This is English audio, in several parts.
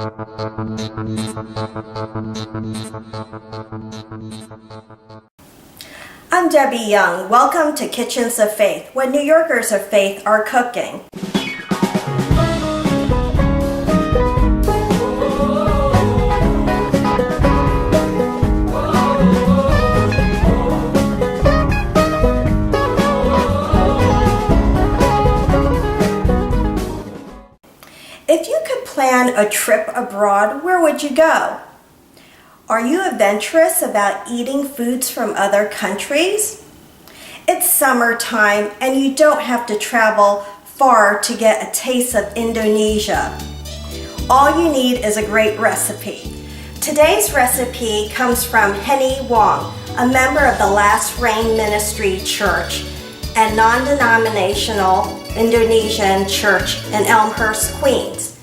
I'm Debbie Young. Welcome to Kitchens of Faith, where New Yorkers of faith are cooking. If you could plan a trip abroad, where would you go? Are you adventurous about eating foods from other countries? It's summertime and you don't have to travel far to get a taste of Indonesia. All you need is a great recipe. Today's recipe comes from Henny Wong, a member of the Last Rain Ministry Church and non-denominational Indonesian church in Elmhurst, Queens.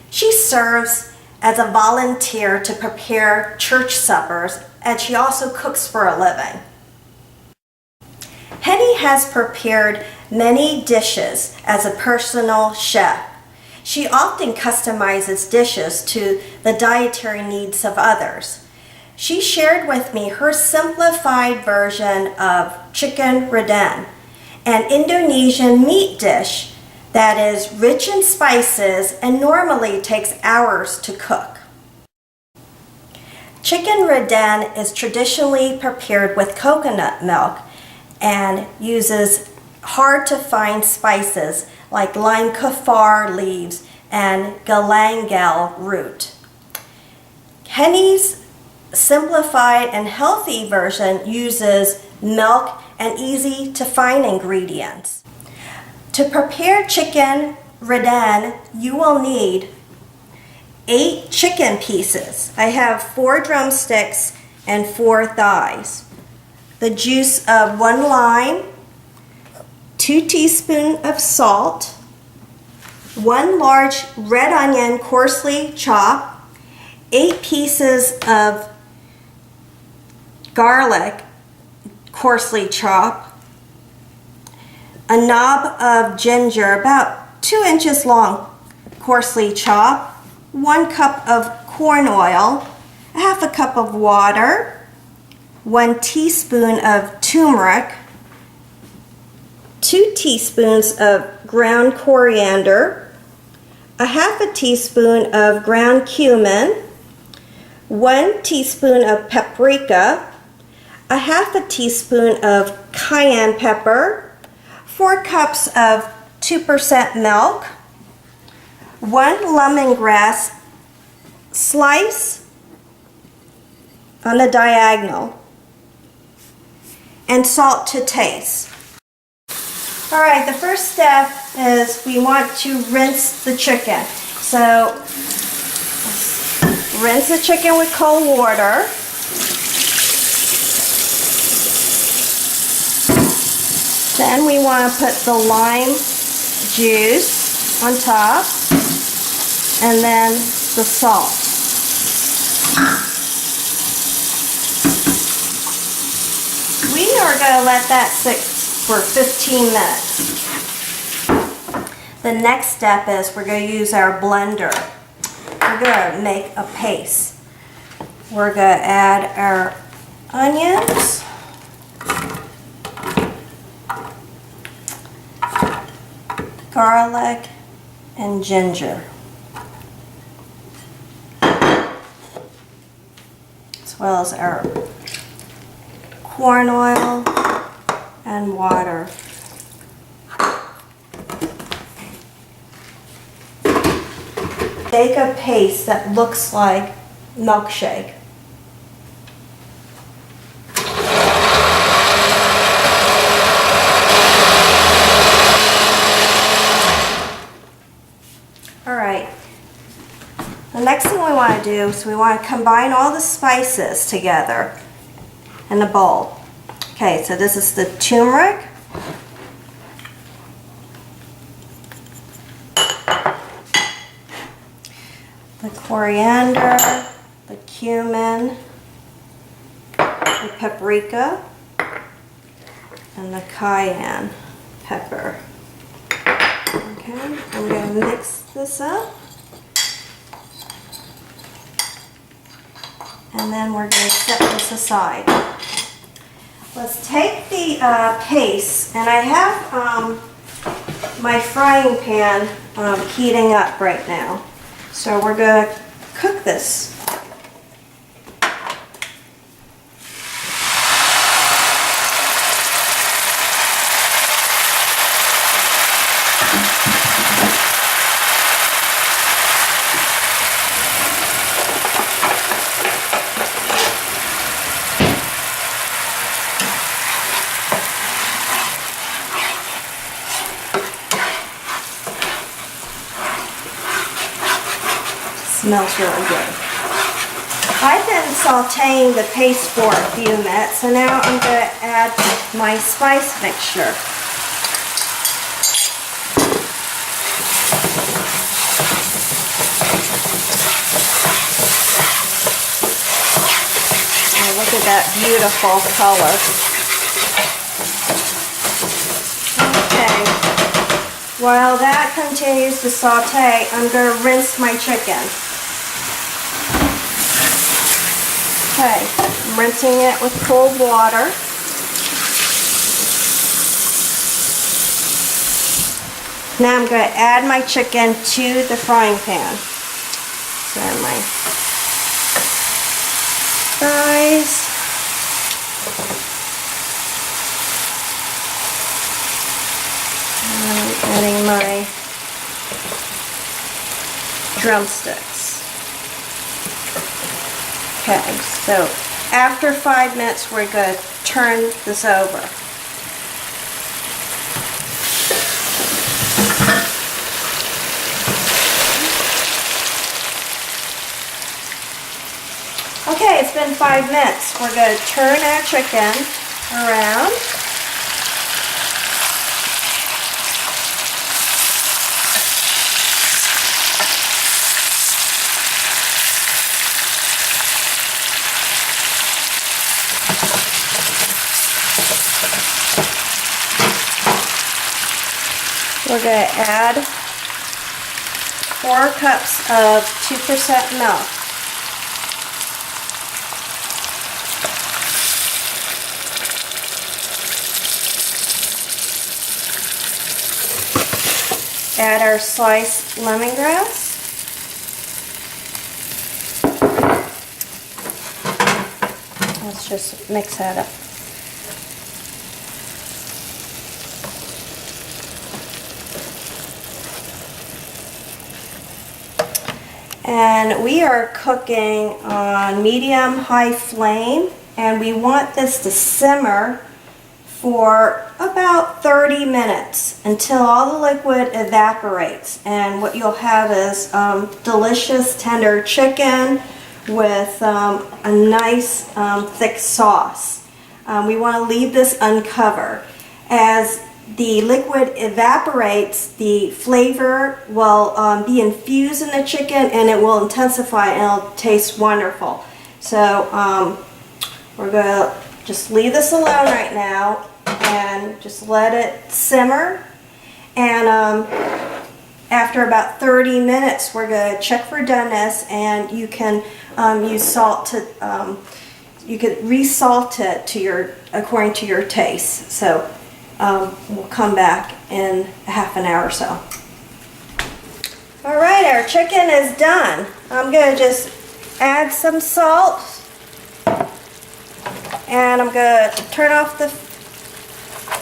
She serves as a volunteer to prepare church suppers, and she also cooks for a living. Henny has prepared many dishes as a personal chef. She often customizes dishes to the dietary needs of others. She shared with me her simplified version of chicken rendang, an Indonesian meat dish that is rich in spices and normally takes hours to cook. Chicken rendang is traditionally prepared with coconut milk and uses hard-to-find spices like lime kafar leaves and galangal root. Henny's simplified and healthy version uses milk and easy-to-find ingredients. To prepare chicken rendang, you will need 8 chicken pieces. I have 4 drumsticks and 4 thighs. The juice of 1 lime, 2 teaspoons of salt, 1 large red onion coarsely chopped, 8 pieces of garlic coarsely chopped, a knob of ginger about 2 inches long, coarsely chopped, 1 cup of corn oil, half a cup of water, 1 teaspoon of turmeric, 2 teaspoons of ground coriander, a half a teaspoon of ground cumin, 1 teaspoon of paprika, a half a teaspoon of cayenne pepper, 4 cups of 2% milk, 1 lemongrass slice on the diagonal, and salt to taste. All right, the first step is we want to rinse the chicken. So rinse the chicken with cold water. Then we want to put the lime juice on top, and then the salt. We are going to let that sit for 15 minutes. The next step is we're going to use our blender. We're going to make a paste. We're going to add our onions, garlic, and ginger, as well as our corn oil and water. Make a paste that looks like milkshake. Alright, the next thing we want to do is we want to combine all the spices together in a bowl. Okay, so this is the turmeric, the coriander, the cumin, the paprika, and the cayenne pepper. Okay, I'm going to mix this up. And then we're going to set this aside. Let's take the paste, and I have my frying pan heating up right now. So we're going to cook this. Smells really good. I've been sauteing the paste for a few minutes, so now I'm going to add my spice mixture. Oh, look at that beautiful color. Okay. While that continues to saute, I'm going to rinse my chicken. Okay, I'm rinsing it with cold water. Now I'm going to add my chicken to the frying pan. So my fries. And I'm adding my drumsticks. Okay, so after 5 minutes, we're going to turn this over. Okay, it's been 5 minutes. We're going to turn our chicken around. We're going to add 4 cups of 2% milk. Add our sliced lemongrass. Let's just mix that up. And we are cooking on medium-high flame, and we want this to simmer for about 30 minutes until all the liquid evaporates. And what you'll have is delicious tender chicken with a nice thick sauce. We want to leave this uncovered. As the liquid evaporates, the flavor will be infused in the chicken, and it will intensify and it'll taste wonderful. So we're going to just leave this alone right now and just let it simmer. And after about 30 minutes, we're going to check for doneness, and you can use salt to you could re-salt it to according to your taste. So we'll come back in a half an hour or so. All right, our chicken is done. I'm going to just add some salt, and I'm going to turn off the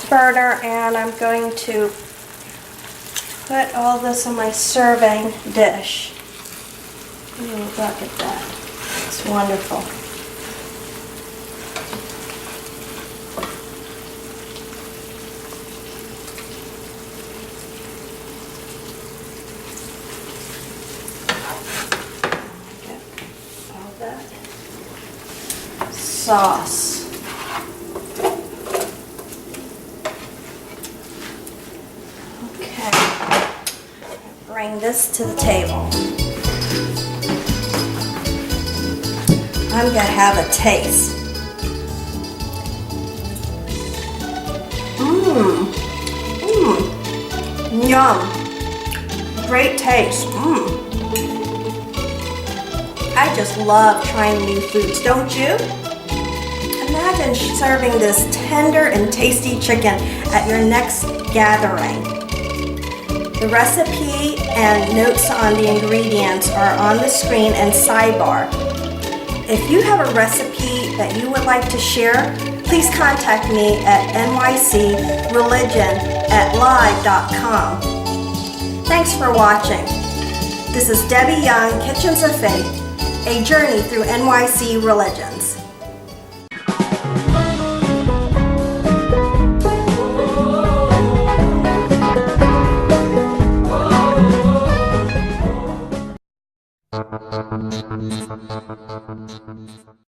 burner, and I'm going to put all this on my serving dish. Ooh, look at that. It's wonderful. Sauce. Okay, bring this to the table. I'm gonna have a taste. Yum. Great taste. I just love trying new foods, don't you? Imagine serving this tender and tasty chicken at your next gathering. The recipe and notes on the ingredients are on the screen and sidebar. If you have a recipe that you would like to share, please contact me at nycreligion@live.com. Thanks for watching. This is Debbie Young, Kitchens of Faith, a journey through NYC religion.